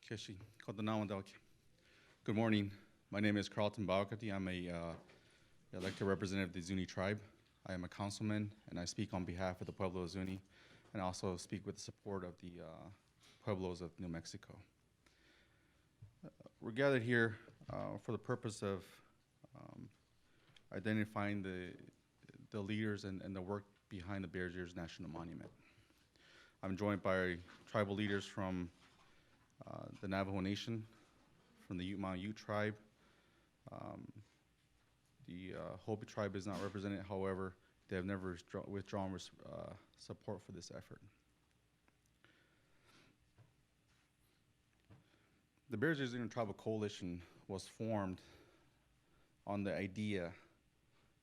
Keshi, Kotonawadaki. Good morning. My name is Carlton Baukati. I'm a elected representative of the Zuni tribe. I am a councilman, and I speak on behalf of the Pueblo of Zuni, and also speak with the support of the Pueblos of New Mexico. We're gathered here for the purpose of identifying the leaders and the work behind the Bears Ears National Monument. I'm joined by tribal leaders from the Navajo Nation, from the Ute tribe. The Hopi tribe is not represented, however, they have never withdrawn support for this effort. The Bears Ears Tribal Coalition was formed on the idea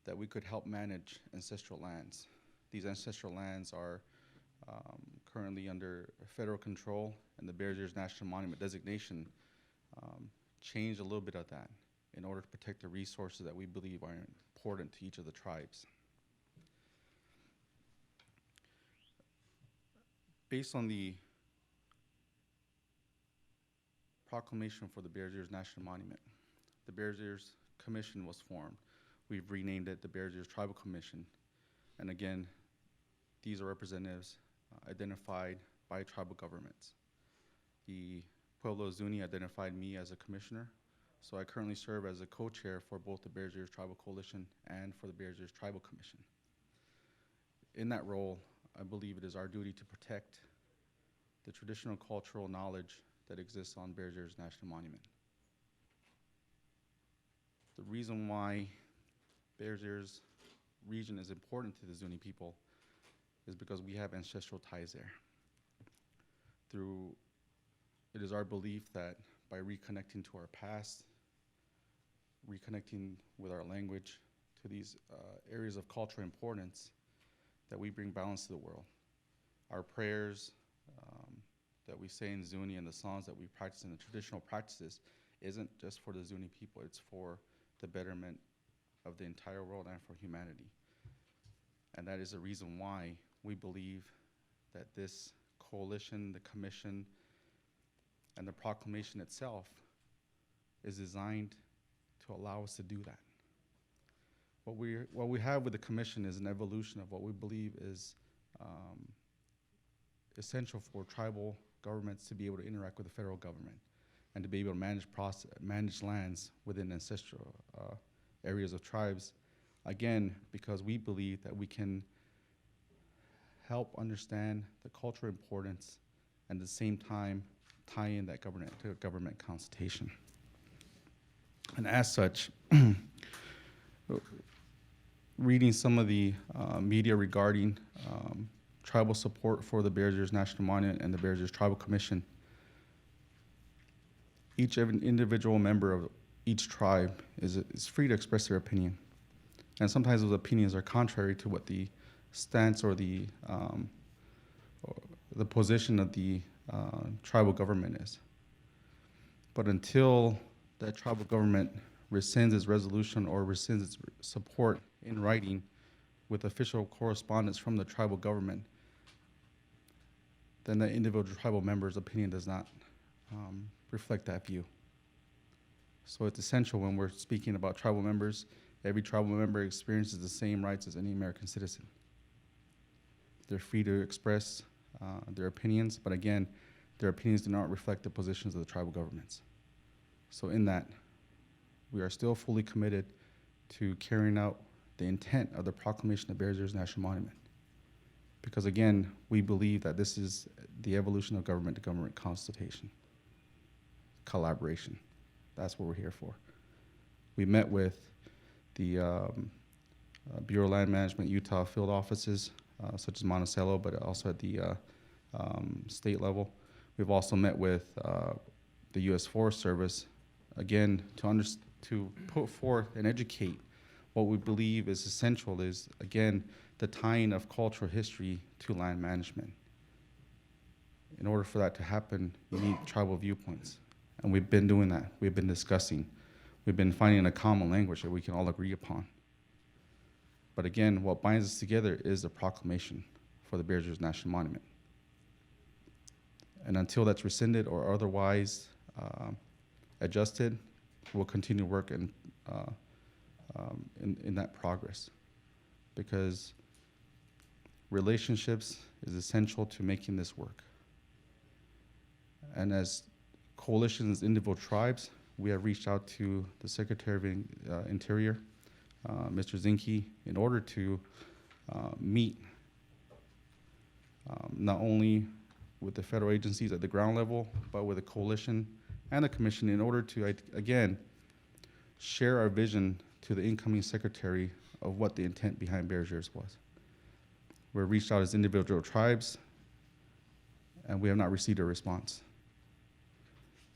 that we could help manage ancestral lands. These ancestral lands are currently under federal control, and the Bears Ears National Monument designation changed a little bit of that in order to protect the resources that we believe are important to each of the tribes. Based on the proclamation for the Bears Ears National Monument, the Bears Ears Commission was formed. We've renamed it the Bears Ears Tribal Commission. And again, these are representatives identified by tribal governments. The Pueblo Zuni identified me as a commissioner, so I currently serve as a co-chair for both the Bears Ears Tribal Coalition and for the Bears Ears Tribal Commission. In that role, I believe it is our duty to protect the traditional cultural knowledge that exists on Bears Ears National Monument. The reason why Bears Ears region is important to the Zuni people is because we have ancestral ties there. It is our belief that by reconnecting to our past, reconnecting with our language, to these areas of cultural importance, that we bring balance to the world. Our prayers that we say in Zuni and the songs that we practice in the traditional practices isn't just for the Zuni people, it's for the betterment of the entire world and for humanity. And that is the reason why we believe that this coalition, the commission, and the proclamation itself is designed to allow us to do that. What we have with the commission is an evolution of what we believe is essential for tribal governments to be able to interact with the federal government and to be able to manage lands within ancestral areas of tribes. Again, because we believe that we can help understand the cultural importance and at the same time tie in that government consultation. And as such, reading some of the media regarding tribal support for the Bears Ears National Monument and the Bears Ears Tribal Commission, each individual member of each tribe is free to express their opinion. And sometimes those opinions are contrary to what the stance or the position of the tribal government is. But until that tribal government rescinds its resolution or rescinds its support in writing with official correspondence from the tribal government, then the individual tribal member's opinion does not reflect that view. So it's essential when we're speaking about tribal members, every tribal member experiences the same rights as any American citizen. They're free to express their opinions, but again, their opinions do not reflect the positions of the tribal governments. So in that, we are still fully committed to carrying out the intent of the proclamation of Bears Ears National Monument. Because again, we believe that this is the evolution of government-to-government consultation, collaboration. That's what we're here for. We met with the Bureau of Land Management Utah field offices, such as Monticello, but also at the state level. We've also met with the U.S. Forest Service, again, to put forth and educate what we believe is essential is, again, the tying of cultural history to land management. In order for that to happen, you need tribal viewpoints. And we've been doing that. We've been discussing. We've been finding a common language that we can all agree upon. But again, what binds us together is the proclamation for the Bears Ears National Monument. And until that's rescinded or otherwise adjusted, we'll continue to work in that progress, because relationships is essential to making this work. And as coalitions, individual tribes, we have reached out to the Secretary of Interior, Mr. Zinke, in order to meet not only with the federal agencies at the ground level, but with the coalition and the commission, in order to, again, share our vision to the incoming secretary of what the intent behind Bears Ears was. We're reached out as individual tribes, and we have not received a response.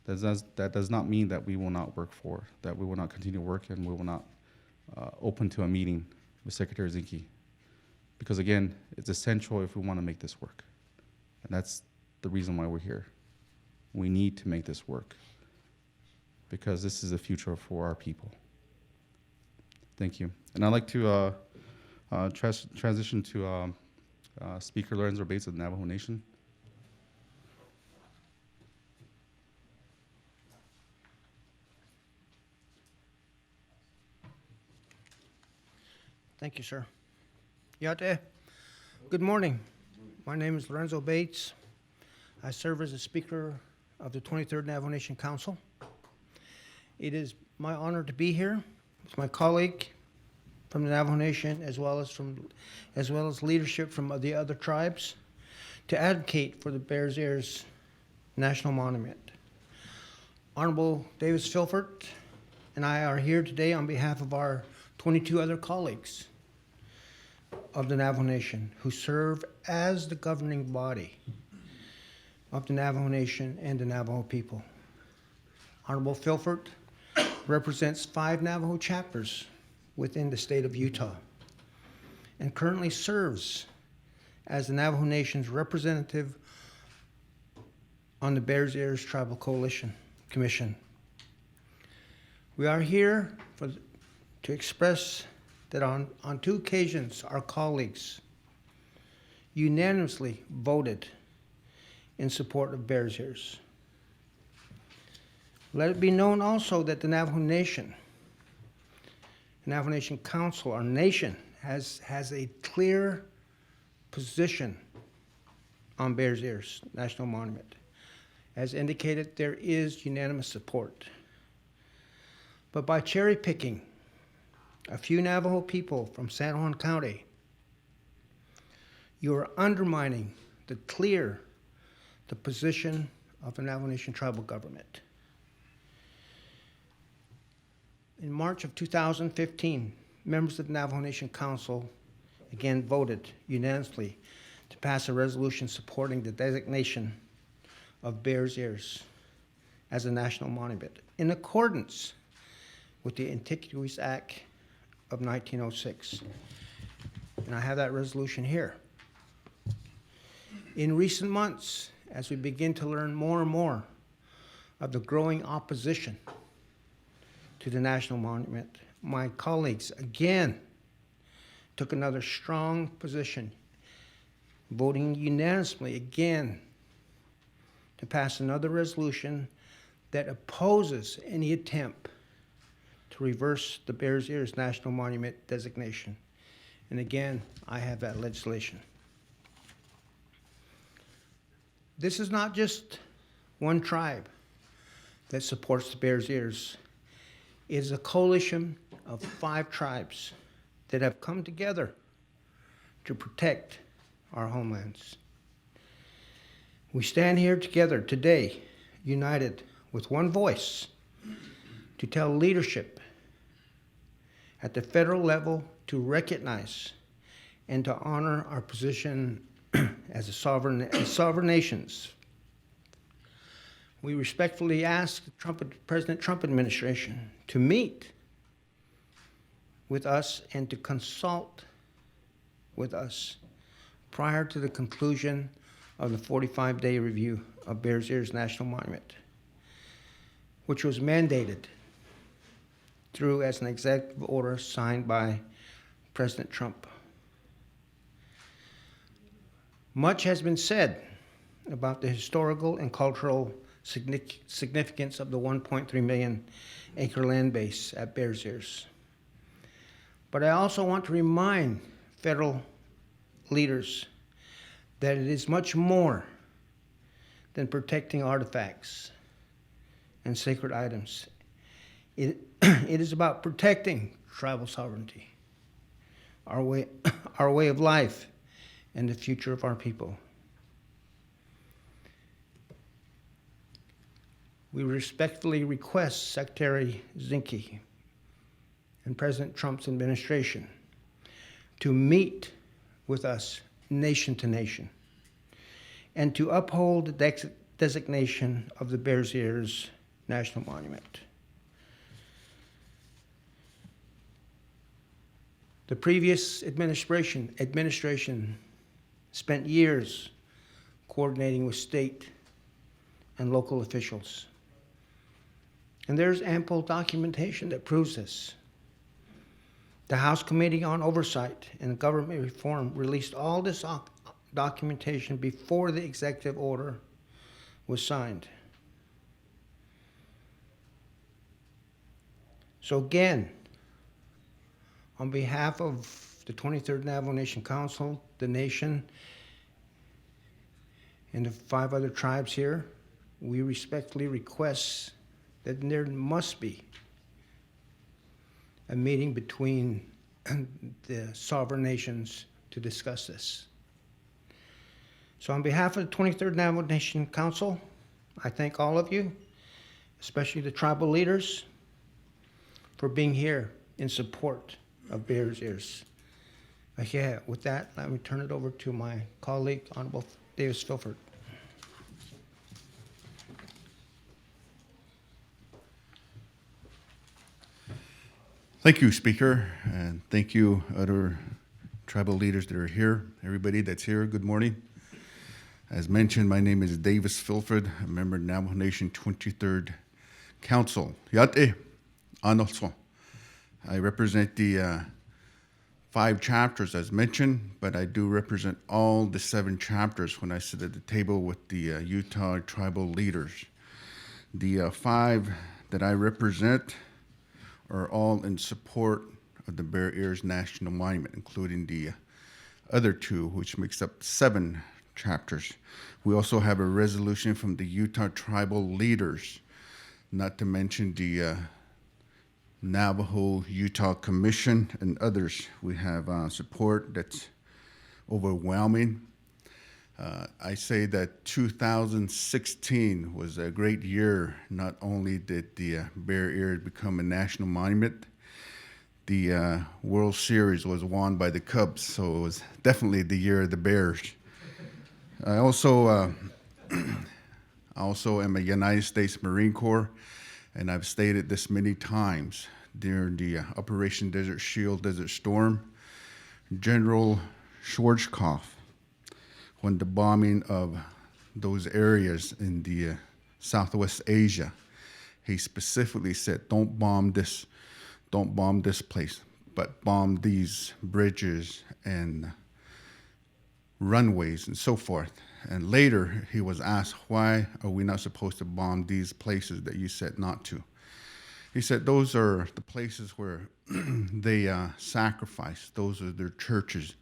That does not mean that we will not work that we will not continue to work, and we will not open to a meeting with Secretary Zinke. Because again, it's essential if we want to make this work. And that's the reason why we're here. We need to make this work, because this is the future for our people. Thank you. And I'd like to transition to Speaker Lorenzo Bates of the Navajo Nation. Thank you, sir. Yate. Good morning. My name is Lorenzo Bates. I serve as the Speaker of the 23rd Navajo Nation Council. It is my honor to be here with my colleague from the Navajo Nation, as well as leadership from the other tribes, to advocate for the Bears Ears National Monument. Honorable Davis Filfert and I are here today on behalf of our 22 other colleagues of the Navajo Nation who serve as the governing body of the Navajo Nation and the Navajo people. Honorable Filfert represents 5 Navajo chapters within the state of Utah and currently serves as the Navajo Nation's representative on the Bears Ears Tribal Coalition Commission. We are here to express that on 2 occasions our colleagues unanimously voted in support of Bears Ears. Let it be known also that the Navajo Nation Council, our nation, has a clear position on Bears Ears National Monument. As indicated, there is unanimous support. But by cherry picking a few Navajo people from San Juan County, you are undermining the position of the Navajo Nation tribal government. In March of 2015, members of the Navajo Nation Council again voted unanimously to pass a resolution supporting the designation of Bears Ears as a national monument in accordance with the Antiquities Act of 1906. And I have that resolution here. In recent months, as we begin to learn more and more of the growing opposition to the national monument, my colleagues again took another strong position, voting unanimously again to pass another resolution that opposes any attempt to reverse the Bears Ears National Monument designation. And again, I have that legislation. This is not just one tribe that supports the Bears Ears. It is a coalition of 5 tribes that have come together to protect our homelands. We stand here together today, united with one voice, to tell leadership at the federal level to recognize and to honor our position as sovereign nations. We respectfully ask the President Trump administration to meet with us and to consult with us prior to the conclusion of the 45-day review of Bears Ears National Monument, which was mandated through as an executive order signed by President Trump. Much has been said about the historical and cultural significance of the 1.3 million acre land base at Bears Ears. But I also want to remind federal leaders that it is much more than protecting artifacts and sacred items. It is about protecting tribal sovereignty, our way of life, and the future of our people. We respectfully request Secretary Zinke and President Trump's administration to meet with us nation to nation and to uphold the designation of the Bears Ears National Monument. The previous administration spent years coordinating with state and local officials. And there's ample documentation that proves this. The House Committee on Oversight and Government Reform released all this documentation before the executive order was signed. So again, on behalf of the 23rd Navajo Nation Council, the nation, and the 5 other tribes here, we respectfully request that there must be a meeting between the sovereign nations to discuss this. So on behalf of the 23rd Navajo Nation Council, I thank all of you, especially the tribal leaders, for being here in support of Bears Ears. Yeah, with that, let me turn it over to my colleague, Honorable Davis Filford. Thank you, Speaker, and thank you, other tribal leaders that are here. Everybody that's here, good morning. As mentioned, my name is Davis Filford, a member of Navajo Nation 23rd Council. Yate, Alonso. I represent the 5 chapters as mentioned, but I do represent all the 7 chapters when I sit at the table with the Utah tribal leaders. The 5 that I represent are all in support of the Bears Ears National Monument, including the other 2, which makes up 7 chapters. We also have a resolution from the Utah tribal leaders, not to mention the Navajo Utah Commission and others. We have support that's overwhelming. I say that 2016 was a great year. Not only did the Bears Ears become a national monument, the World Series was won by the Cubs, so it was definitely the year of the Bears. I also am a United States Marine Corps, and I've stated this many times during the Operation Desert Shield, Desert Storm. General Schwarzkopf, when the bombing of those areas in the Southwest Asia, he specifically said, don't bomb this place, but bomb these bridges and runways and so forth. And later he was asked, why are we not supposed to bomb these places that you said not to? He said, those are the places where they sacrifice. Those are their churches.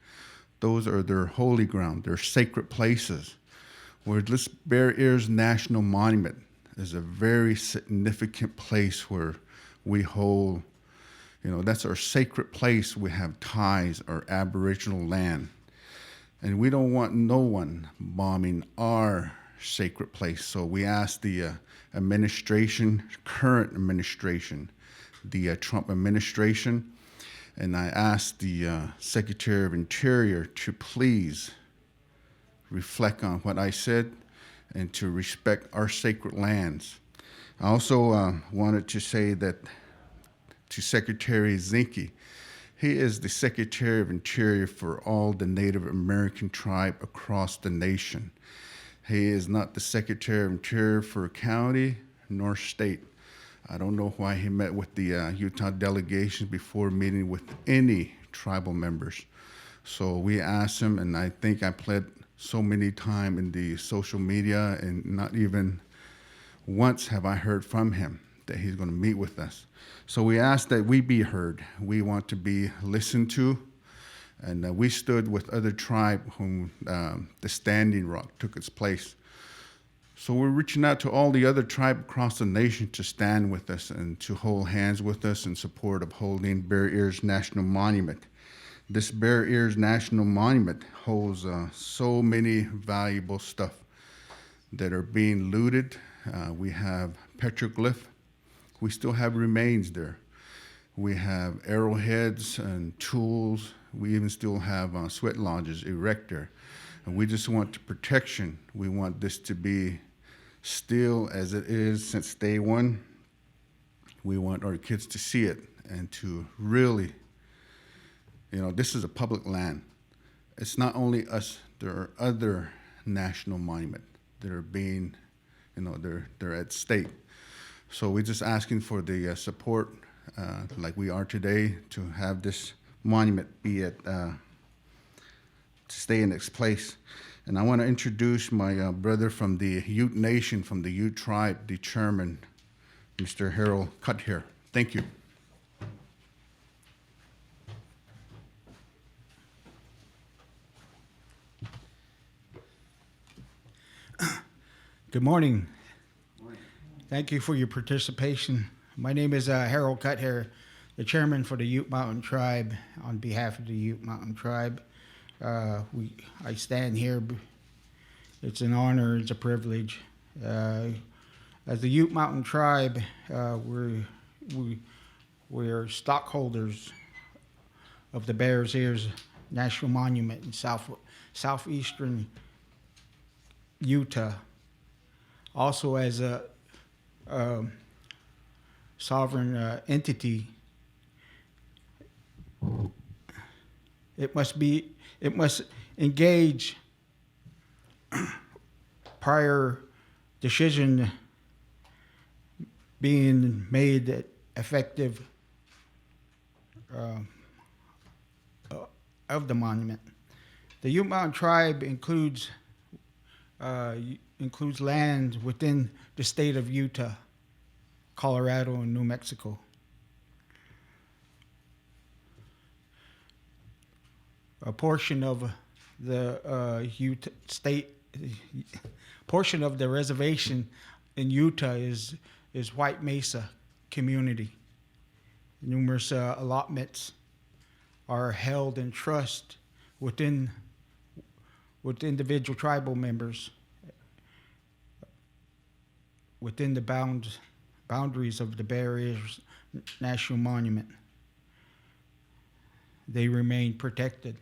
Those are their holy ground, their sacred places. Where this Bears Ears National Monument is a very significant place where we hold, that's our sacred place. We have ties, our Aboriginal land. And we don't want no one bombing our sacred place. So we asked the current administration, the Trump administration, and I asked the Secretary of Interior to please reflect on what I said and to respect our sacred lands. I also wanted to say that to Secretary Zinke, he is the Secretary of Interior for all the Native American tribe across the nation. He is not the Secretary of Interior for a county nor state. I don't know why he met with the Utah delegation before meeting with any tribal members. So we asked him, and I think I pled so many times in the social media and not even once have I heard from him that he's going to meet with us. So we ask that we be heard. We want to be listened to. And we stood with other tribe whom the Standing Rock took its place. So we're reaching out to all the other tribes across the nation to stand with us and to hold hands with us in support of holding Bear Ears National Monument. This Bear Ears National Monument holds so many valuable stuff that are being looted. We have petroglyph. We still have remains there. We have arrowheads and tools. We even still have sweat lodges erect there. And we just want protection. We want this to be still as it is since day one. We want our kids to see it and to really, this is a public land. It's not only us. There are other national monuments that are being, they're at stake. So we're just asking for the support, like we are today, to have this monument be to stay in its place. And I want to introduce my brother from the Ute Nation, from the Ute tribe, the chairman, Mr. Harold Cuthair. Thank you. Good morning. Thank you for your participation. My name is Harold Cuthair, the chairman for the Ute Mountain Tribe. On behalf of the Ute Mountain Tribe, I stand here. It's an honor, it's a privilege. As the Ute Mountain Tribe, we're stockholders of the Bears Ears National Monument in southeastern Utah. Also, as a sovereign entity, it must engage prior decision being made effective of the monument. The Ute Mountain Tribe includes land within the state of Utah, Colorado, and New Mexico. A portion of the Utah state, portion of the reservation in Utah is White Mesa community. Numerous allotments are held in trust with individual tribal members within the boundaries of the Bear Ears National Monument. They remain protected.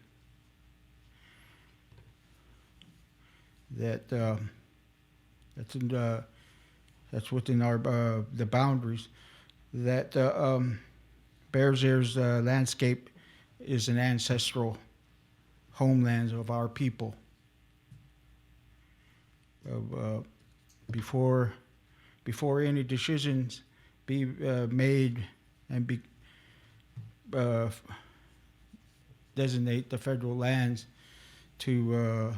That's within our the boundaries. That Bears Ears landscape is an ancestral homeland of our people. Before any decisions be made and designate the federal lands to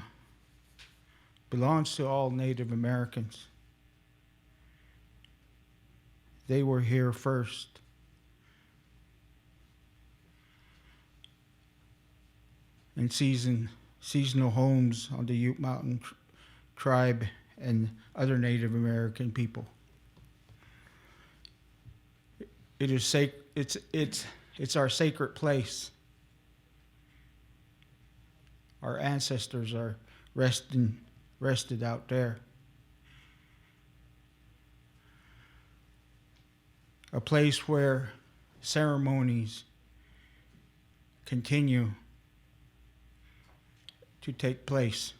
belongs to all Native Americans. They were here first. In seasonal homes on the Ute Mountain Tribe and other Native American people. It is it's our sacred place. Our ancestors are rested out there. A place where ceremonies continue to take place.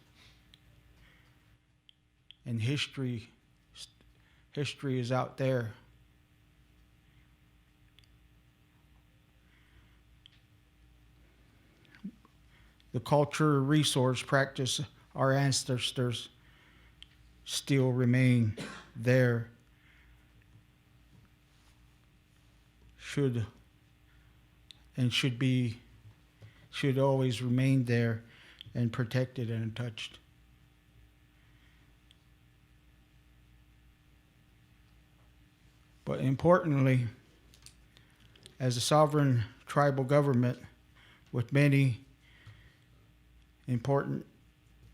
And history is out there. The culture, resource, practice, our ancestors still remain there. Should always remain there and protected and untouched. But importantly, as a sovereign tribal government with many important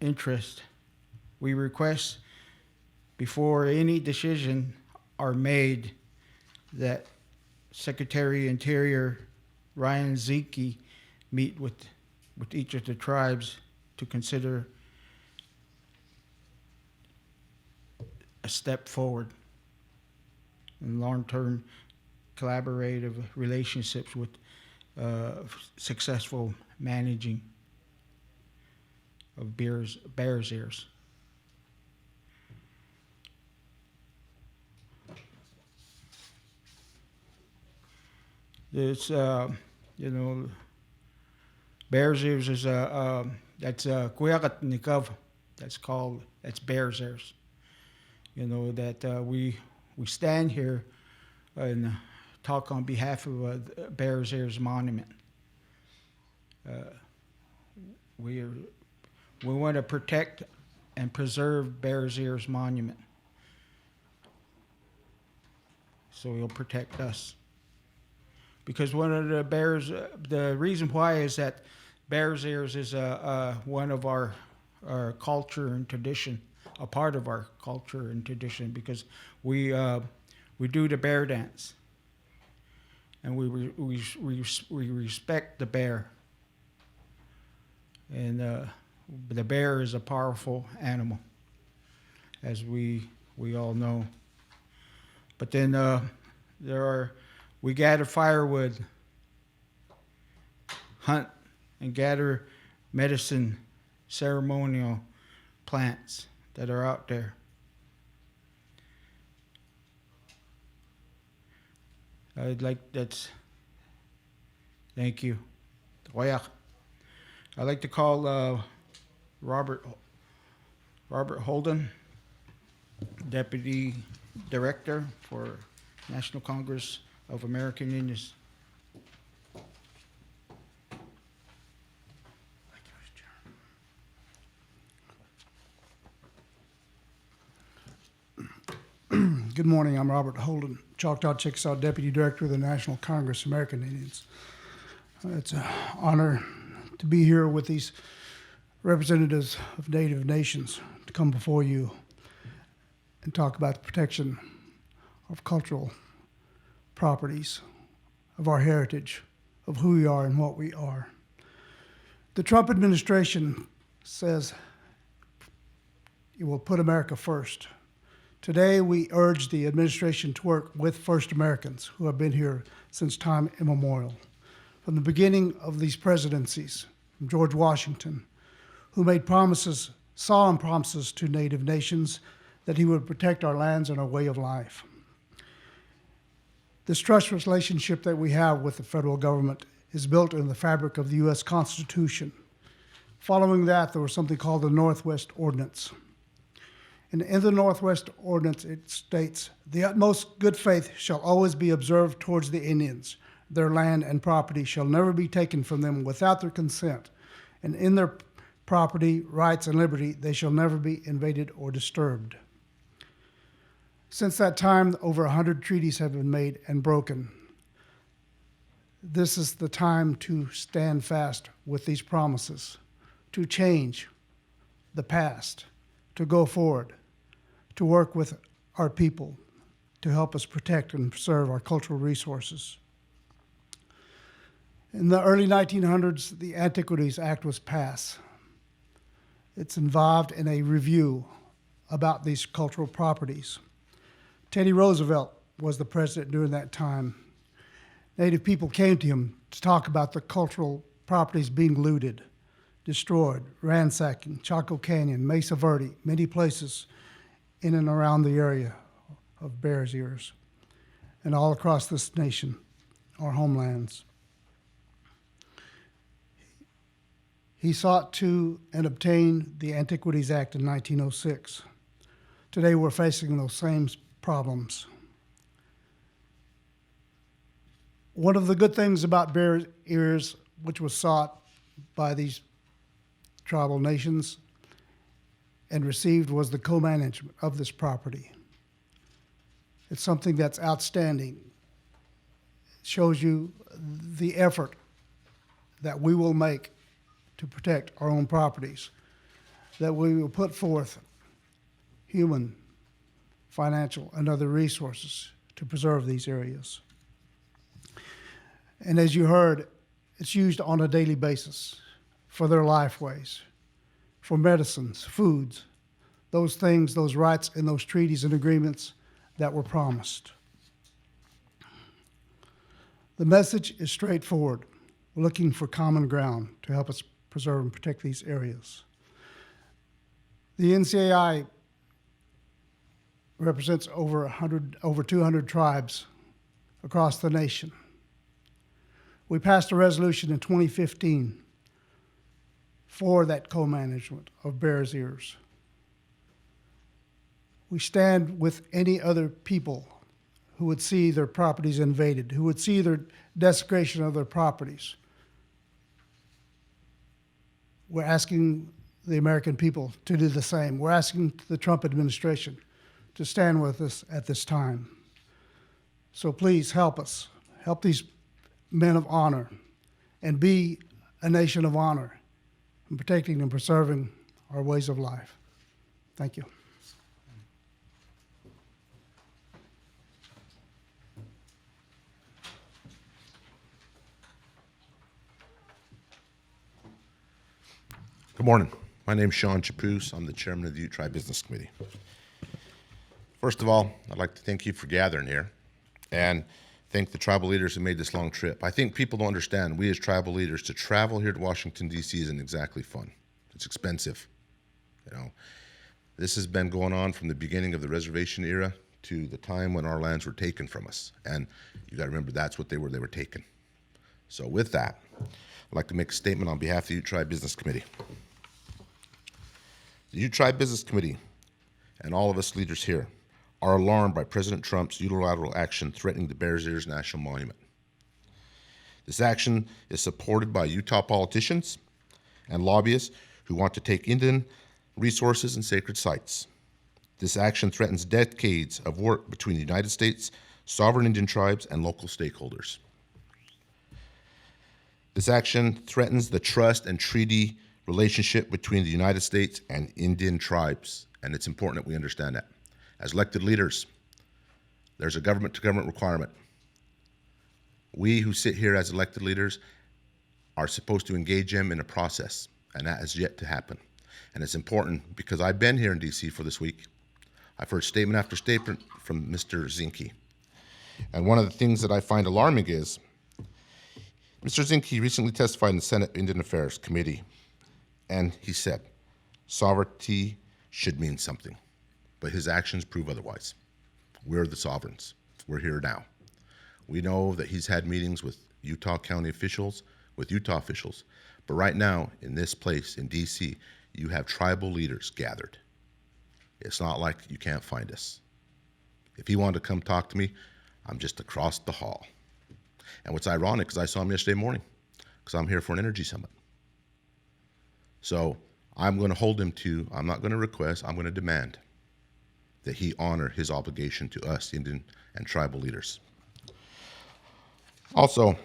interests, we request before any decision are made that Secretary Interior Ryan Zinke meet with each of the tribes to consider a step forward in long-term collaborative relationships with successful managing of bear's ears. It's bear's ears is that's kuyakat nikav. That's bear's ears. That we stand here and talk on behalf of Bears Ears Monument. We want to protect and preserve Bears Ears Monument, so he'll protect us. Because one of the reason why is that Bears Ears is one of our culture and tradition, a part of our culture and tradition, because we do the bear dance, and we respect the bear, and the bear is a powerful animal, as we all know. But then we gather firewood, hunt, and gather medicine, ceremonial plants that are out there. Thank you. I'd like to call Robert Holden, Deputy Director for National Congress of American Indians. Good morning. I'm Robert Holden, Choctaw Chickasaw Deputy Director of the National Congress of American Indians. It's an honor to be here with these representatives of Native nations to come before you and talk about the protection of cultural properties, of our heritage, of who we are and what we are. The Trump administration says it will put America first. Today, we urge the administration to work with First Americans who have been here since time immemorial. From the beginning of these presidencies, from George Washington, who made promises, solemn promises to Native nations that he would protect our lands and our way of life. This trust relationship that we have with the federal government is built in the fabric of the U.S. Constitution. Following that, there was something called the Northwest Ordinance. And in the Northwest Ordinance, it states, "The utmost good faith shall always be observed towards the Indians. Their land and property shall never be taken from them without their consent. And in their property, rights, and liberty, they shall never be invaded or disturbed." Since that time, over 100 treaties have been made and broken. This is the time to stand fast with these promises, to change the past, to go forward, to work with our people to help us protect and preserve our cultural resources. In the early 1900s, the Antiquities Act was passed. It's involved in a review about these cultural properties. Teddy Roosevelt was the president during that time. Native people came to him to talk about the cultural properties being looted, destroyed, ransacking, Chaco Canyon, Mesa Verde, many places in and around the area of Bears Ears and all across this nation, our homelands. He sought to and obtained the Antiquities Act in 1906. Today we're facing those same problems. One of the good things about Bears Ears, which was sought by these tribal nations and received, was the co-management of this property. It's something that's outstanding. It shows you the effort that we will make to protect our own properties, that we will put forth human, financial, and other resources to preserve these areas. And as you heard, it's used on a daily basis for their lifeways, for medicines, foods, those things, those rights, and those treaties and agreements that were promised. The message is straightforward. We're looking for common ground to help us preserve and protect these areas. The NCAI represents over 200 tribes across the nation. We passed a resolution in 2015 for that co-management of Bears Ears. We stand with any other people who would see their properties invaded, who would see their desecration of their properties. We're asking the American people to do the same. We're asking the Trump administration to stand with us at this time. So please help us. Help these men of honor and be a nation of honor in protecting and preserving our ways of life. Thank you. Good morning. My name is Sean Chapoose. I'm the chairman of the Ute Tribe Business Committee. First of all, I'd like to thank you for gathering here and thank the tribal leaders who made this long trip. I think people don't understand, we as tribal leaders, to travel here to Washington, D.C. isn't exactly fun. It's expensive. You know, this has been going on from the beginning of the reservation era to the time when our lands were taken from us. And you got to remember, that's what they were taken. So with that, I'd like to make a statement on behalf of the Ute Tribe Business Committee. The Ute Tribe Business Committee and all of us leaders here are alarmed by President Trump's unilateral action threatening the Bears Ears National Monument. This action is supported by Utah politicians and lobbyists who want to take Indian resources and sacred sites. This action threatens decades of work between the United States, sovereign Indian tribes, and local stakeholders. This action threatens the trust and treaty relationship between the United States and Indian tribes, and it's important that we understand that. As elected leaders, there's a government-to-government requirement. We who sit here as elected leaders are supposed to engage them in a process, and that has yet to happen. And it's important because I've been here in D.C. for this week. I've heard statement after statement from Mr. Zinke. And one of the things that I find alarming is Mr. Zinke recently testified in the Senate Indian Affairs Committee, and he said, sovereignty should mean something, but his actions prove otherwise. We're the sovereigns. We're here now. We know that he's had meetings with Utah County officials, with Utah officials, but right now, in this place, in D.C., you have tribal leaders gathered. It's not like you can't find us. If he wanted to come talk to me, I'm just across the hall. And what's ironic is I saw him yesterday morning, because I'm here for an energy summit. So I'm going to hold him to, I'm not going to request, I'm going to demand that he honor his obligation to us, Indian and tribal leaders. Also,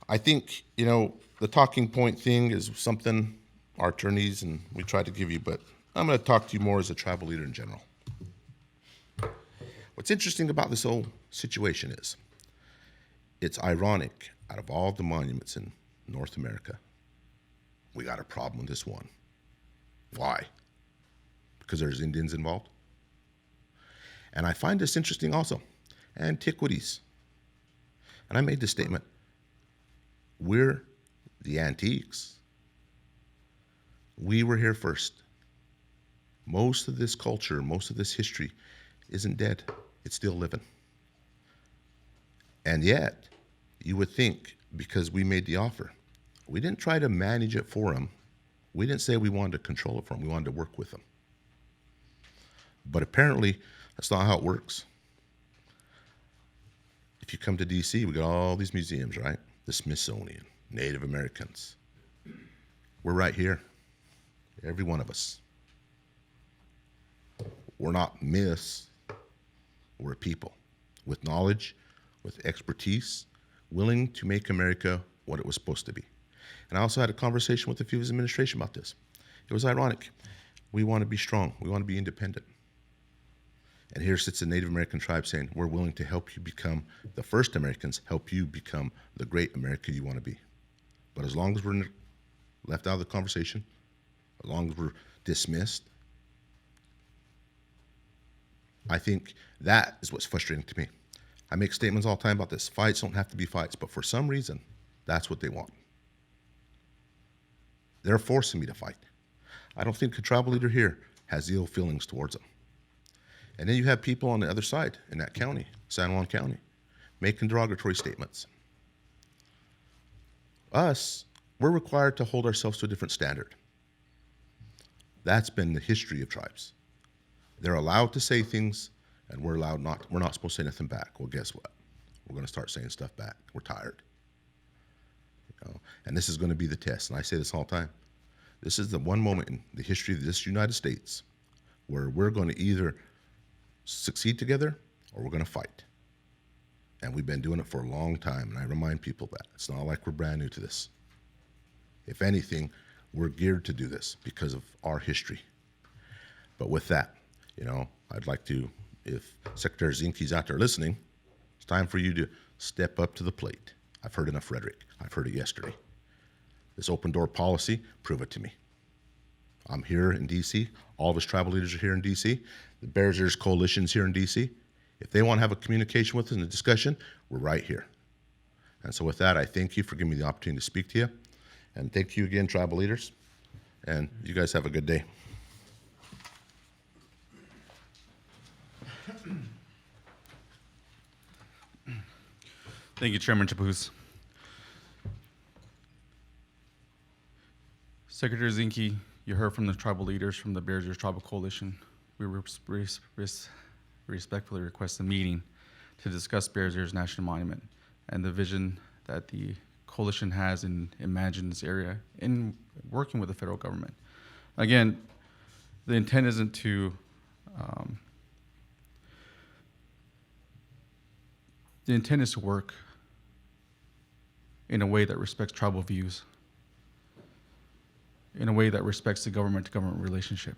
I think, the talking point thing is something our attorneys and we try to give you, but I'm going to talk to you more as a tribal leader in general. What's interesting about this whole situation is, it's ironic, out of all the monuments in North America, we got a problem with this one. Why? Because there's Indians involved. And I find this interesting also. Antiquities. And I made this statement. We're the antiques. We were here first. Most of this culture, most of this history isn't dead. It's still living. And yet, you would think, because we made the offer, we didn't try to manage it for them. We didn't say we wanted to control it for them. We wanted to work with them. But apparently, that's not how it works. If you come to D.C., we got all these museums, right? The Smithsonian, Native Americans. We're right here, every one of us. We're not myths. We're a people with knowledge, with expertise, willing to make America what it was supposed to be. And I also had a conversation with a few of his administration about this. It was ironic. We want to be strong. We want to be independent. And here sits a Native American tribe saying, we're willing to help you become the first Americans, help you become the great America you want to be. But as long as we're left out of the conversation, as long as we're dismissed, I think that is what's frustrating to me. I make statements all the time about this. Fights don't have to be fights, but for some reason, that's what they want. They're forcing me to fight. I don't think a tribal leader here has ill feelings towards them. And then you have people on the other side in that county, San Juan County, making derogatory statements. Us, we're required to hold ourselves to a different standard. That's been the history of tribes. They're allowed to say things, and we're not supposed to say nothing back. Well, guess what? We're going to start saying stuff back. We're tired. You know? And this is going to be the test. And I say this all the time. This is the one moment in the history of this United States where we're going to either succeed together or we're going to fight. And we've been doing it for a long time, and I remind people that. It's not like we're brand new to this. If anything, we're geared to do this because of our history. But with that, you know, I'd like to, if Secretary Zinke's out there listening, it's time for you to step up to the plate. I've heard enough rhetoric. I've heard it yesterday. This open door policy, prove it to me. I'm here in D.C. All of us tribal leaders are here in D.C. The Bears Ears Coalition's here in D.C. If they want to have a communication with us and a discussion, we're right here. And so with that, I thank you for giving me the opportunity to speak to you. And thank you again, tribal leaders. And you guys have a good day. Thank you, Chairman Chapuz. Secretary Zinke, you heard from the tribal leaders from the Bears Ears Tribal Coalition. We respectfully request a meeting to discuss Bears Ears National Monument and the vision that the coalition has in managing this area in working with the federal government. Again, the intent isn't to the intent is to work in a way that respects tribal views, in a way that respects the government-to-government relationship.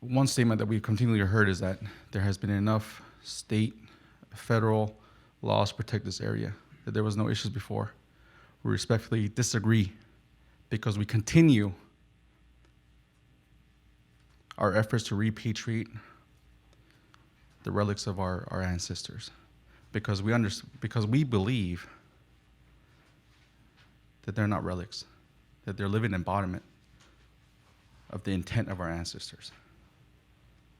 One statement that we've continually heard is that there has been enough state, federal laws to protect this area, that there was no issues before. We respectfully disagree because we continue our efforts to repatriate the relics of our ancestors, because we believe that they're not relics, that they're living embodiment of the intent of our ancestors.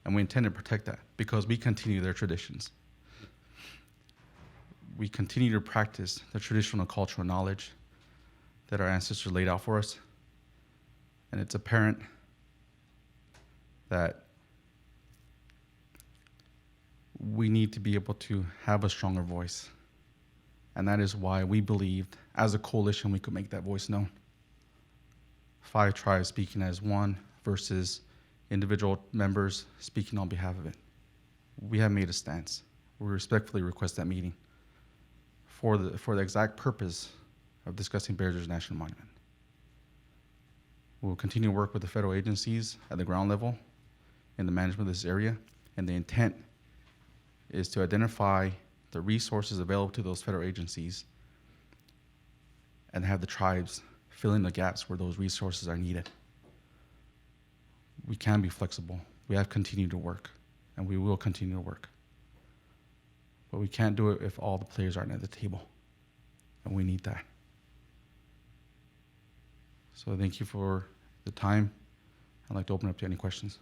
And we intend to protect that because we continue their traditions. We continue to practice the traditional cultural knowledge that our ancestors laid out for us. And it's apparent that we need to be able to have a stronger voice. And that is why we believed, as a coalition, we could make that voice known. 5 tribes speaking as one versus individual members speaking on behalf of it. We have made a stance. We respectfully request that meeting for the exact purpose of discussing Bears Ears National Monument. We'll continue to work with the federal agencies at the ground level in the management of this area, and the intent is to identify the resources available to those federal agencies and have the tribes fill in the gaps where those resources are needed. We can be flexible. We have continued to work, and we will continue to work. But we can't do it if all the players aren't at the table, and we need that. So thank you for the time. I'd like to open up to any questions.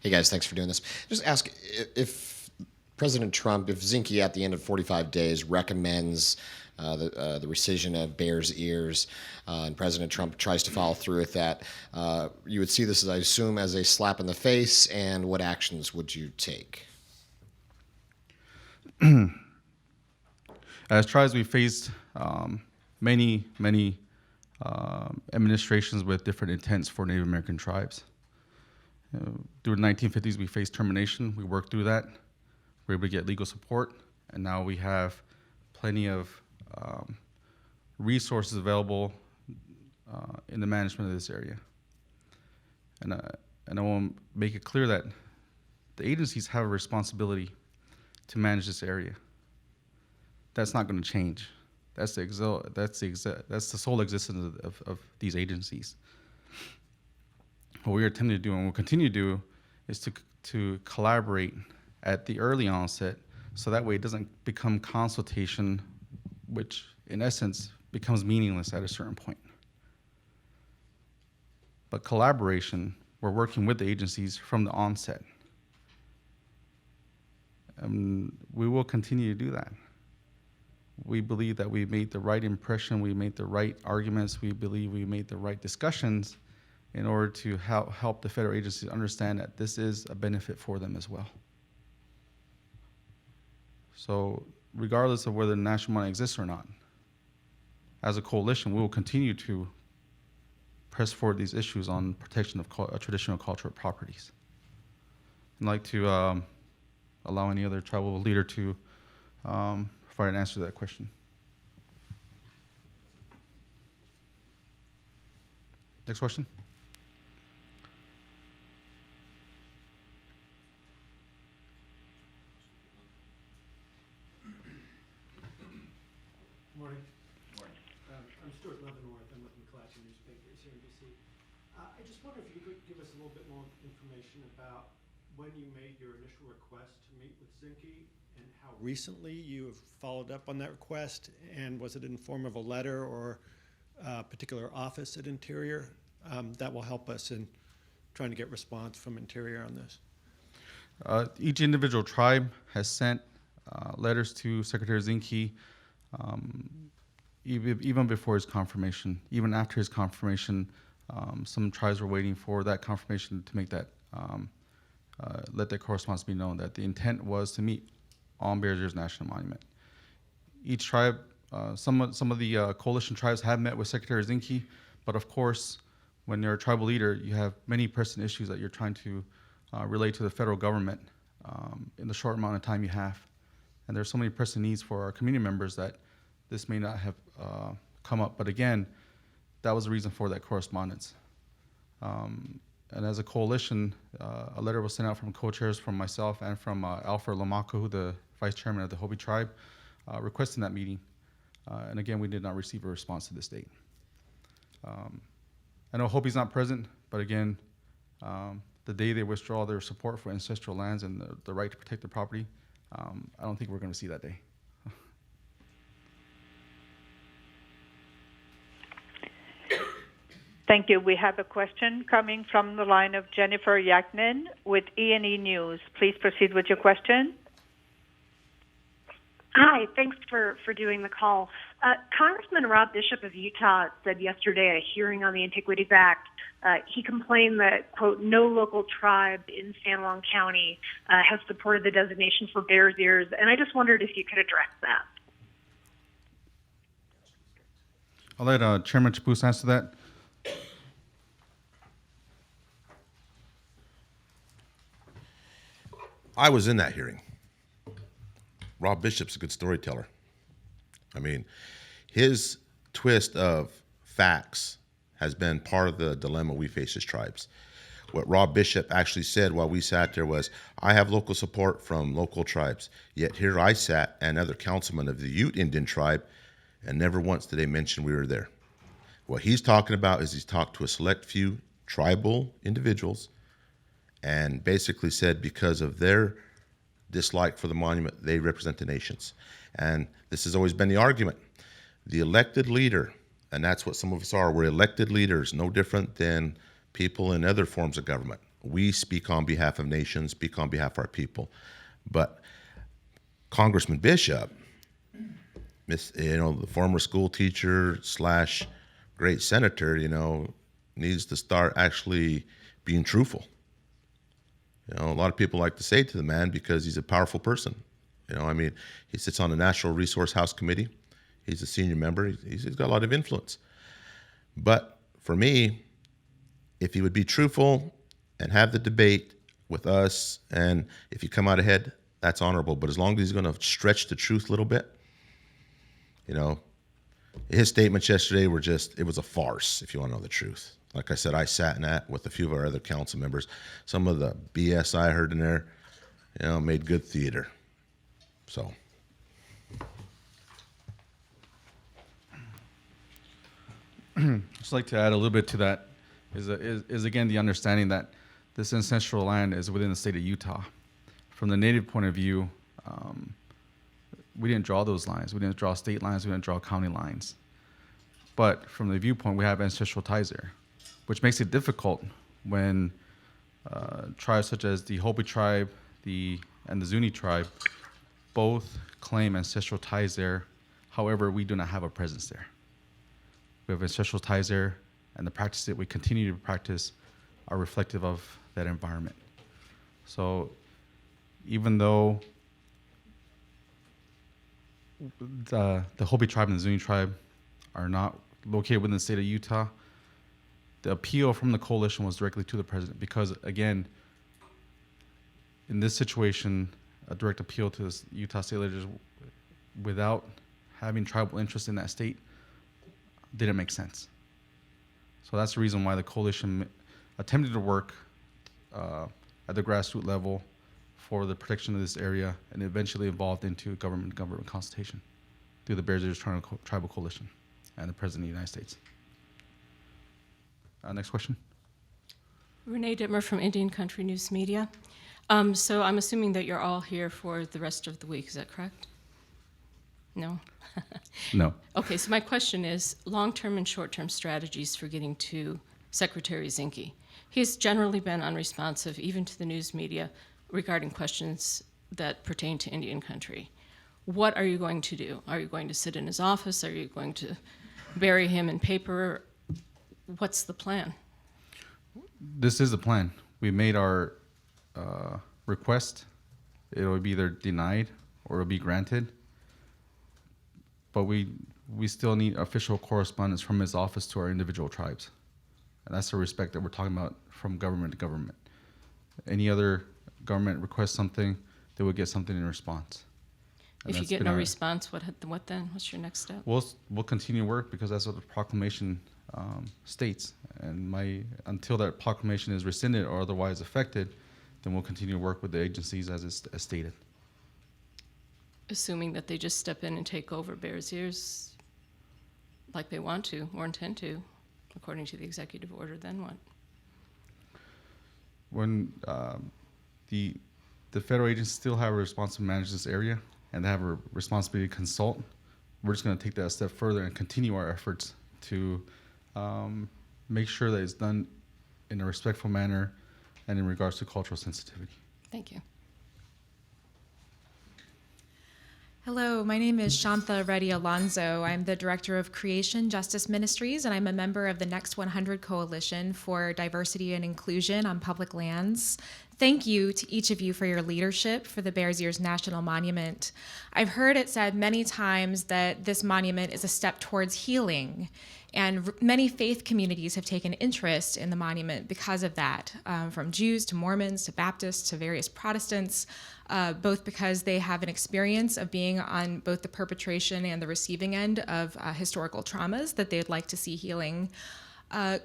Hey guys, thanks for doing this. Just ask if President Trump, if Zinke at the end of 45 days recommends the rescission of Bears Ears, and President Trump tries to follow through with that, you would see this, as I assume, as a slap in the face, and what actions would you take? As tribes, we faced many administrations with different intents for Native American tribes. During the 1950s, we faced termination. We worked through that. We were able to get legal support, and now we have plenty of resources available in the management of this area. And I want to make it clear that the agencies have a responsibility to manage this area. That's not going to change. That's the sole existence of these agencies. What we are attempting to do, and will continue to do, is to collaborate at the early onset, so that way it doesn't become consultation, which in essence becomes meaningless at a certain point. But collaboration, we're working with the agencies from the onset. And we will continue to do that. We believe that we made the right impression, we made the right arguments, we believe we made the right discussions in order to help the federal agencies understand that this is a benefit for them as well. So regardless of whether national money exists or not, as a coalition, we will continue to press forward these issues on protection of traditional cultural properties. I'd like to allow any other tribal leader to provide an answer to that question. Next question. Morning. I'm Stuart Leavenworth. I'm with McClatchy Newspapers here in D.C. I just wonder if you could give us a little bit more information about when you made your initial request to meet with Zinke and how recently you have followed up on that request, and was it in the form of a letter or a particular office at Interior? That will help us in trying to get response from Interior on this. Each individual tribe has sent letters to Secretary Zinke even before his confirmation. Even after his confirmation, some tribes were waiting for that confirmation to make that, let that correspondence be known that the intent was to meet on Bears Ears National Monument. Each tribe, some of the coalition tribes have met with Secretary Zinke, but of course, when you're a tribal leader, you have many pressing issues that you're trying to relate to the federal government in the short amount of time you have. And there's so many pressing needs for our community members that this may not have come up. But again, that was the reason for that correspondence. And as a coalition, a letter was sent out from co-chairs, from myself and from Alfred Lamako, the vice chairman of the Hopi tribe, requesting that meeting. And again, we did not receive a response to this date. I know Hopi's not present, but again, the day they withdraw their support for ancestral lands and the right to protect their property, I don't think we're going to see that day. Thank you. We have a question coming from the line of Jennifer Yaknin with E&E News. Please proceed with your question. Hi, thanks for doing the call. Congressman Rob Bishop of Utah said yesterday at a hearing on the Antiquities Act, he complained that, quote, no local tribe in San Juan County has supported the designation for Bears Ears, and I just wondered if you could address that. I'll let Chairman Chapuz answer that. I was in that hearing. Rob Bishop's a good storyteller. I mean, his twist of facts has been part of the dilemma we face as tribes. What Rob Bishop actually said while we sat there was, I have local support from local tribes, yet here I sat and other councilmen of the Ute Indian tribe, and never once did they mention we were there. What he's talking about is he's talked to a select few tribal individuals and basically said because of their dislike for the monument, they represent the nations. And this has always been the argument. The elected leader, and that's what some of us are, we're elected leaders, no different than people in other forms of government. We speak on behalf of nations, speak on behalf of our people. But Congressman Bishop the former school teacher slash great senator, needs to start actually being truthful. A lot of people like to say to the man because he's a powerful person. He sits on the Natural Resource House Committee. He's a senior member. He's got a lot of influence. But for me, if he would be truthful and have the debate with us, and if you come out ahead, that's honorable. But as long as he's going to stretch the truth a little bit, his statements yesterday it was a farce, if you want to know the truth. Like I said, I sat in that with a few of our other council members. Some of the BS I heard in there, made good theater. So. Just like to add a little bit to that is again the understanding that this ancestral land is within the state of Utah. From the native point of view, we didn't draw those lines. We didn't draw state lines. We didn't draw county lines. But from the viewpoint, we have ancestral ties there, which makes it difficult when tribes such as the Hopi tribe and the Zuni tribe both claim ancestral ties there. However, we do not have a presence there. We have ancestral ties there, and the practices that we continue to practice are reflective of that environment. So even though the Hopi tribe and the Zuni tribe are not located within the state of Utah, the appeal from the coalition was directly to the president because, again, in this situation, a direct appeal to the Utah state legislators without having tribal interest in that state didn't make sense. So that's the reason why the coalition attempted to work at the grassroots level for the protection of this area, and eventually evolved into government consultation through the Bears Ears Tribal Coalition and the President of the United States. Next question. Renee Dittmer from Indian Country News Media. So I'm assuming that you're all here for the rest of the week, is that correct? No? No. Okay, so my question is long-term and short-term strategies for getting to Secretary Zinke. He's generally been unresponsive, even to the news media, regarding questions that pertain to Indian country. What are you going to do? Are you going to sit in his office? Are you going to bury him in paper? What's the plan? This is the plan. We made our request. It will be either denied or it will be granted. But we still need official correspondence from his office to our individual tribes. And that's the respect that we're talking about from government to government. Any other government requests something, they would get something in response. And If you that's get been no our- response, what then? What's your next step? We'll continue work because that's what the proclamation states. And until that proclamation is rescinded or otherwise affected, then we'll continue to work with the agencies as stated. Assuming that they just step in and take over Bears Ears like they want to or intend to, according to the executive order, then what? When the federal agencies still have a responsibility to manage this area and they have a responsibility to consult, we're just going to take that a step further and continue our efforts to make sure that it's done in a respectful manner and in regards to cultural sensitivity. Thank you. Hello, my name is Shantha Reddy Alonso. I'm the Director of Creation Justice Ministries, and I'm a member of the Next 100 Coalition for Diversity and Inclusion on Public Lands. Thank you to each of you for your leadership for the Bears Ears National Monument. I've heard it said many times that this monument is a step towards healing, and many faith communities have taken interest in the monument because of that, from Jews to Mormons to Baptists to various Protestants, both because they have an experience of being on both the perpetration and the receiving end of historical traumas that they'd like to see healing.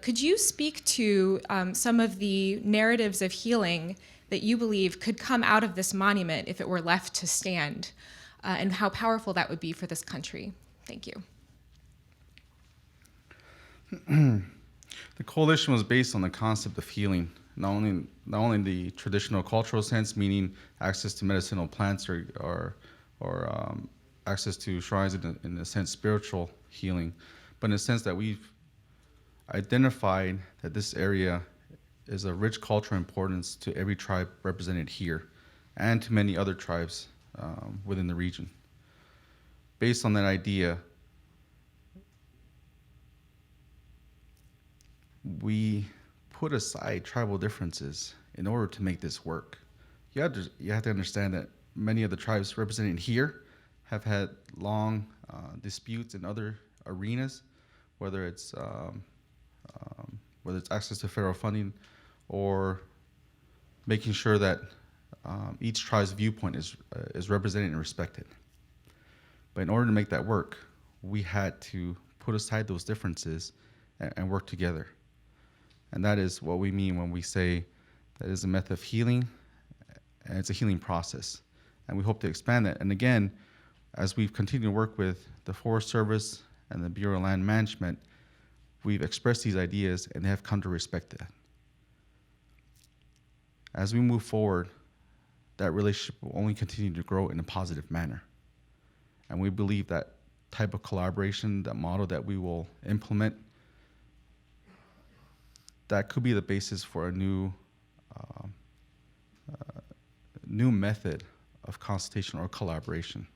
Could you speak to some of the narratives of healing that you believe could come out of this monument if it were left to stand, and how powerful that would be for this country? Thank you. The coalition was based on the concept of healing, not only in the traditional cultural sense, meaning access to medicinal plants or access to shrines in a sense spiritual healing, but in the sense that we've identified that this area is of rich cultural importance to every tribe represented here and to many other tribes within the region. based on that idea, we put aside tribal differences in order to make this work. You have to understand that many of the tribes represented here have had long disputes in other arenas, whether it's access to federal funding or making sure that each tribe's viewpoint is represented and respected. But in order to make that work, we had to put aside those differences and work together. And that is what we mean when we say that is a method of healing, and it's a healing process. And we hope to expand that. And again, as we've continued to work with the Forest Service and the Bureau of Land Management, we've expressed these ideas and they have come to respect that. As we move forward, that relationship will only continue to grow in a positive manner. And we believe that type of collaboration, that model that we will implement, that could be the basis for a new method of consultation or collaboration.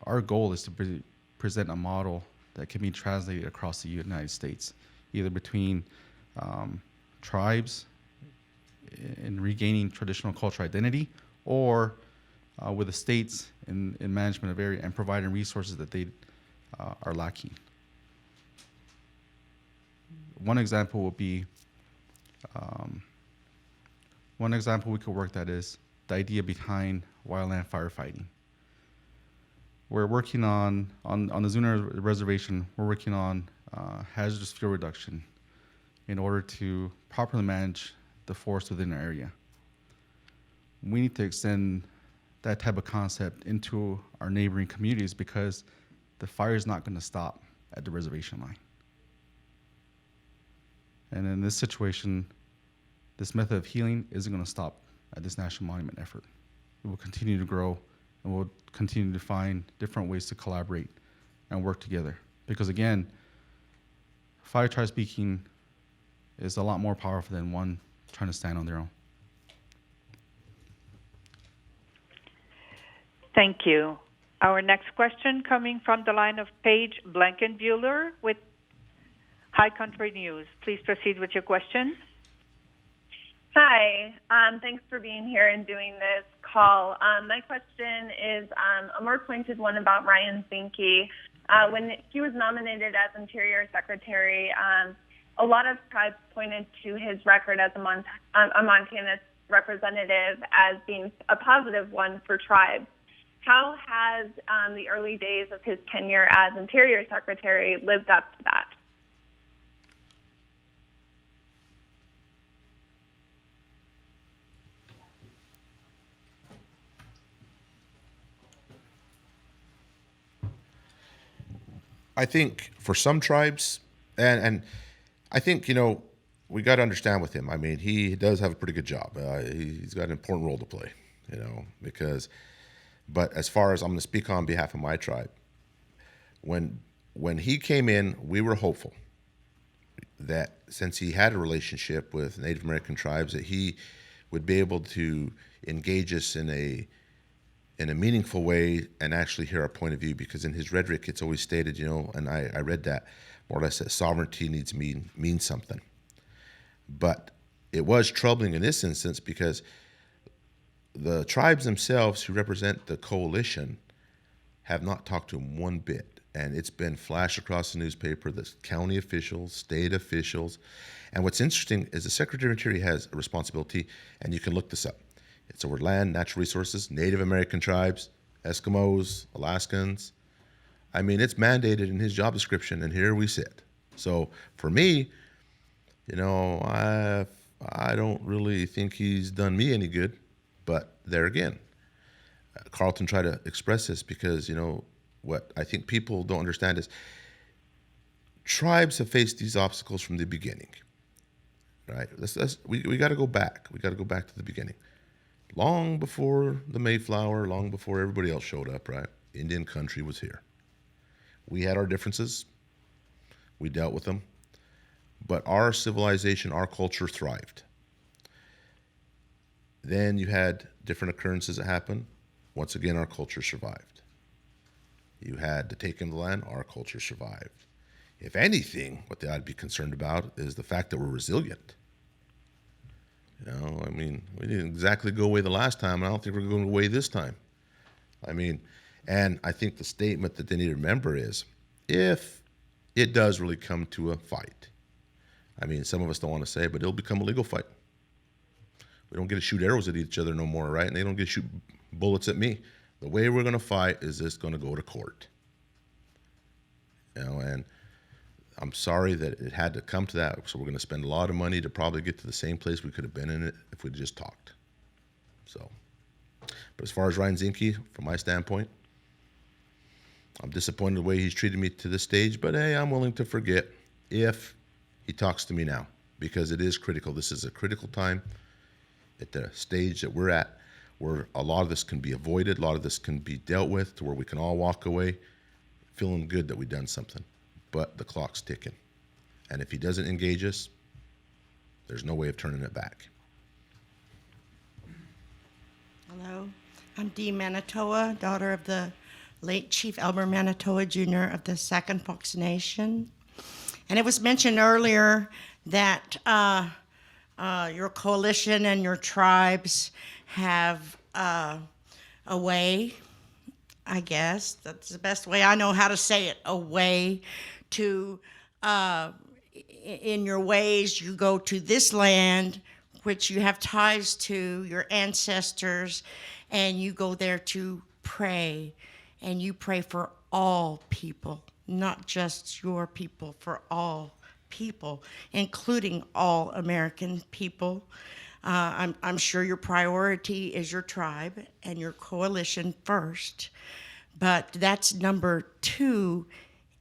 Our goal is to present a model that can be translated across the United States, either between tribes in regaining traditional cultural identity, or with the states in management of area and providing resources that they are lacking. One example would be, one example we could work that is the idea behind wildland firefighting. We're working on the Zuna Reservation, we're working on hazardous fuel reduction in order to properly manage the forest within our area. We need to extend that type of concept into our neighboring communities because the fire is not going to stop at the reservation line. And in this situation, this method of healing isn't going to stop at this national monument effort. It will continue to grow, and we'll continue to find different ways to collaborate and work together. Because again, fire tribe speaking is a lot more powerful than one trying to stand on their own. Thank you. Our next question coming from the line of Paige Blankenbuehler with High Country News. Please proceed with your question. Hi. Thanks for being here and doing this call. My question is a more pointed one about Ryan Zinke. When he was nominated as Interior Secretary, a lot of tribes pointed to his record as a Montana representative as being a positive one for tribes. How has the early days of his tenure as Interior Secretary lived up to that? I think for some tribes, and I think, we got to understand with him. I mean, he does have a pretty good job. He's got an important role to play, but as far as I'm going to speak on behalf of my tribe, when he came in, we were hopeful that since he had a relationship with Native American tribes, that he would be able to engage us in a meaningful way and actually hear our point of view, because in his rhetoric, it's always stated, and I read that more or less, that sovereignty needs to mean something. But it was troubling in this instance because the tribes themselves who represent the coalition have not talked to him one bit. And it's been flashed across the newspaper, the county officials, state officials. And what's interesting is the Secretary of Interior has a responsibility, and you can look this up. It's over land, natural resources, Native American tribes, Eskimos, Alaskans. I mean, it's mandated in his job description, and here we sit. So for me, I don't really think he's done me any good. But there again, Carlton tried to express this because, what I think people don't understand is tribes have faced these obstacles from the beginning, right? We got to go back. We got to go back to the beginning. Long before the Mayflower, long before everybody else showed up, right? Indian country was here. We had our differences. We dealt with them. But our civilization, our culture thrived. Then you had different occurrences that happened. once again, our culture survived. You had to take in the land, our culture survived. If anything, what they ought to be concerned about is the fact that we're resilient. You know, I mean, we didn't exactly go away the last time, and I don't think we're going away this time. I mean, and I think the statement that they need to remember is, if it does really come to a fight, I mean, some of us don't want to say it, but it'll become a legal fight. We don't get to shoot arrows at each other no more, right? And they don't get to shoot bullets at me. The way we're going to fight is this going to go to court. You know, and I'm sorry that it had to come to that. So we're going to spend a lot of money to probably get to the same place we could have been in it if we'd just talked. So, but as far as Ryan Zinke, from my standpoint, I'm disappointed the way he's treated me to this stage, but hey, I'm willing to forget if he talks to me now, because it is critical. This is a critical time at the stage that we're at, where a lot of this can be avoided, a lot of this can be dealt with, to where we can all walk away feeling good that we've done something. But the clock's ticking. And if he doesn't engage us, there's no way of turning it back. Hello, I'm Dee Manitoa, daughter of the late Chief Elmer Manitoa Jr. of the Second Fox Nation. And it was mentioned earlier that your coalition and your tribes have a way, I guess, that's the best way I know how to say it, a way to, in your ways, you go to this land, which you have ties to, your ancestors, and you go there to pray, and you pray for all people, not just your people, for all people, including all American people. I'm sure your priority is your tribe and your coalition first, but that's number two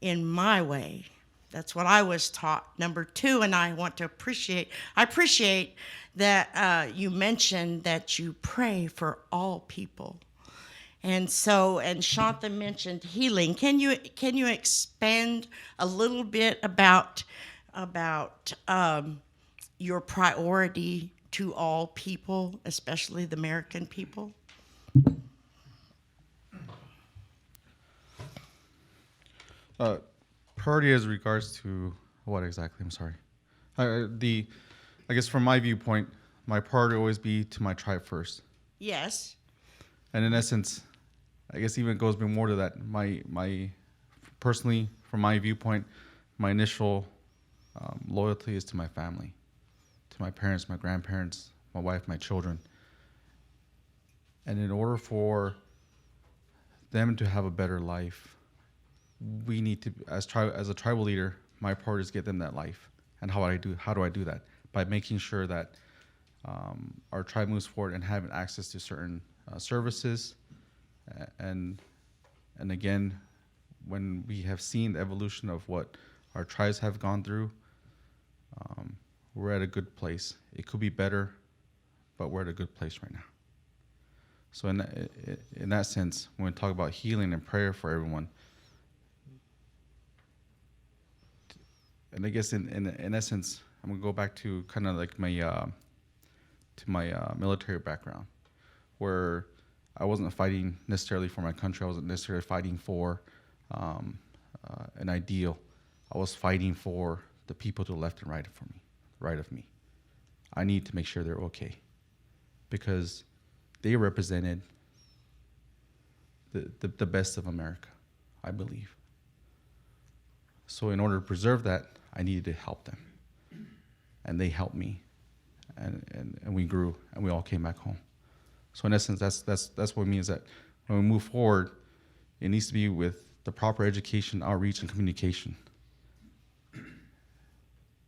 in my way. That's what I was taught, number two, and I want to appreciate that you mentioned that you pray for all people. And so, and Shanta mentioned healing. Can you expand a little bit about your priority to all people, especially the American people? Priority as regards to what exactly? I'm sorry. I guess from my viewpoint, my priority will always be to my tribe first. Yes. And in essence, I guess even goes more to that. My personally, from my viewpoint, my initial loyalty is to my family, to my parents, my grandparents, my wife, my children. And in order for them to have a better life, we need to, as a tribal leader, my part is to get them that life. And how do I do that? By making sure that our tribe moves forward and having access to certain services. And again, when we have seen the evolution of what our tribes have gone through, we're at a good place. It could be better, but we're at a good place right now. So in that sense, when we talk about healing and prayer for everyone, and I guess in essence, I'm gonna go back to kind of like my military background, where I wasn't fighting necessarily for my country. I wasn't necessarily fighting for an ideal. I was fighting for the people to the left and right of me. I need to make sure they're okay, because they represented the best of America, I believe. So in order to preserve that, I needed to help them. And they helped me. And we grew, and we all came back home. So in essence, that's what it means, that when we move forward, it needs to be with the proper education, outreach, and communication.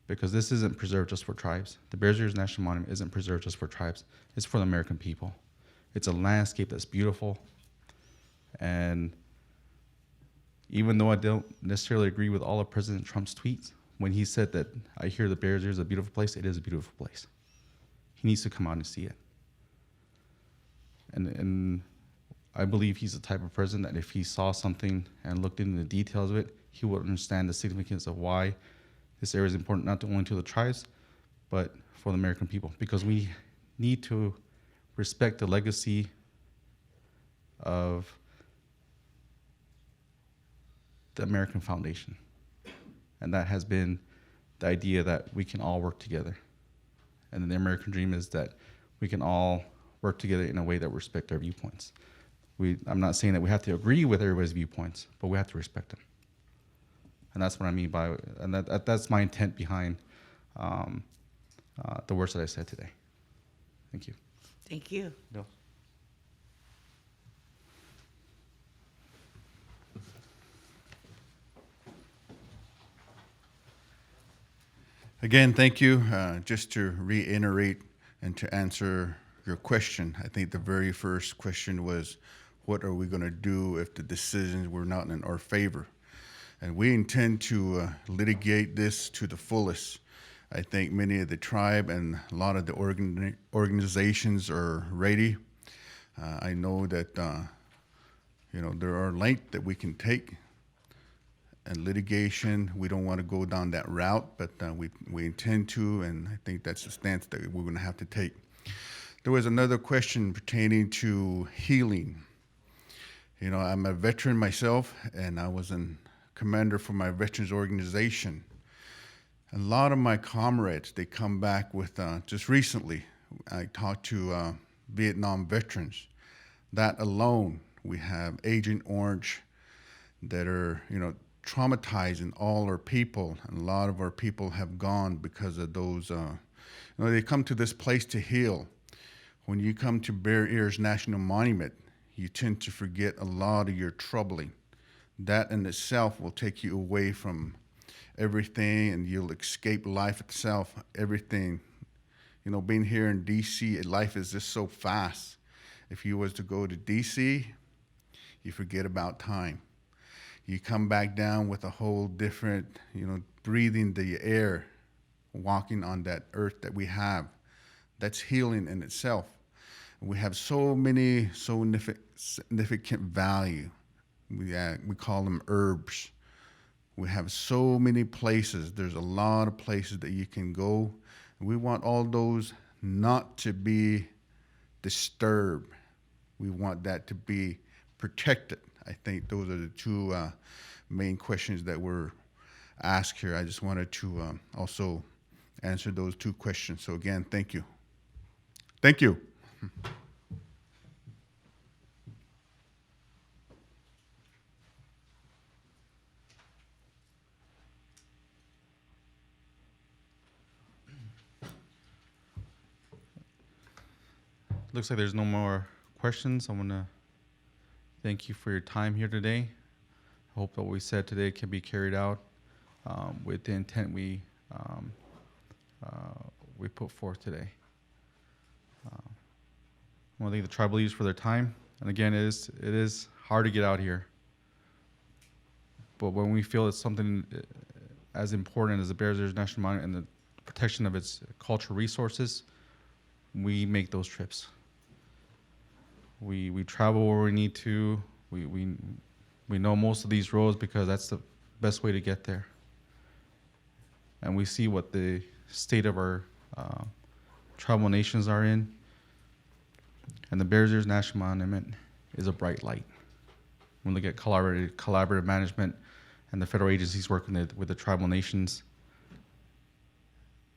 Because this isn't preserved just for tribes. The Bears Ears National Monument isn't preserved just for tribes. It's for the American people. It's a landscape that's beautiful. And even though I don't necessarily agree with all of President Trump's tweets, when he said that I hear the Bears Ears is a beautiful place, it is a beautiful place. He needs to come out and see it. And I believe he's the type of president that if he saw something and looked into the details of it, he would understand the significance of why this area is important, not only to the tribes, but for the American people. Because we need to respect the legacy of the American foundation. And that has been the idea that we can all work together. And the American dream is that we can all work together in a way that respect our viewpoints. I'm not saying that we have to agree with everybody's viewpoints, but we have to respect them. And that's what I mean by, and that's my intent behind the words that I said today. Thank you. Thank you. Bill. Again, thank you. Just to reiterate and to answer your question, I think the very first question was, what are we going to do if the decisions were not in our favor? And we intend to litigate this to the fullest. I think many of the tribe and a lot of the organizations are ready. I know that there are lengths that we can take. And litigation, we don't want to go down that route, but we intend to, and I think that's the stance that we're going to have to take. There was another question pertaining to healing. I'm a veteran myself, and I was a commander for my veterans organization. A lot of my comrades, they come back with, just recently, I talked to Vietnam veterans. That alone, we have Agent Orange that are, traumatizing all our people, and a lot of our people have gone because of those. They come to this place to heal. When you come to Bear Ears National Monument, you tend to forget a lot of your troubling. That in itself will take you away from everything, and you'll escape life itself. Everything, being here in D.C., life is just so fast. If you was to go to D.C., you forget about time. You come back down with a whole different, breathing the air, walking on that earth that we have. That's healing in itself. We have so many significant value. We call them herbs. We have so many places. There's a lot of places that you can go. We want all those not to be disturbed. We want that to be protected. I think those are the two main questions that were asked here. I just wanted to also answer those two questions. So again, thank you. Thank you. Looks like there's no more questions. I want to thank you for your time here today. I hope that what we said today can be carried out with the intent we put forth today. I want to thank the tribal leaders for their time. And again, it is hard to get out here. But when we feel it's something as important as the Bears Ears National Monument and the protection of its cultural resources, we make those trips. We travel where we need to. We know most of these roads because that's the best way to get there. And we see what the state of our tribal nations are in. And the Bears Ears National Monument is a bright light. When we look at collaborative management and the federal agencies working with the tribal nations,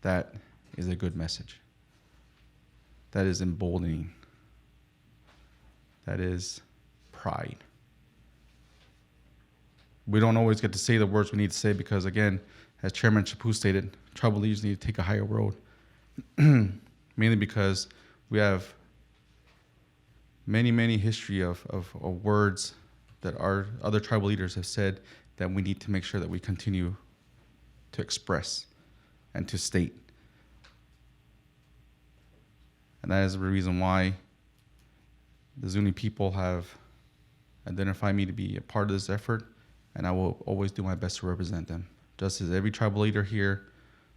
that is a good message. That is emboldening. That is pride. We don't always get to say the words we need to say because, again, as Chairman Chaput stated, tribal leaders need to take a higher road. Mainly because we have many history of words that our other tribal leaders have said that we need to make sure that we continue to express and to state. And that is the reason why the Zuni people have identified me to be a part of this effort, and I will always do my best to represent them. Just as every tribal leader here,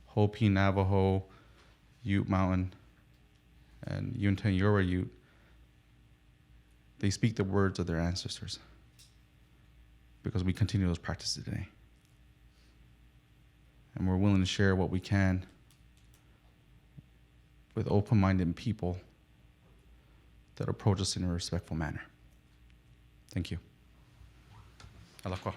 Hopi, Navajo, Ute Mountain, and Yuntan Yoruba Ute, they speak the words of their ancestors because we continue those practices today. And we're willing to share what we can with open-minded people that approach us in a respectful manner. Thank you. Alakwa.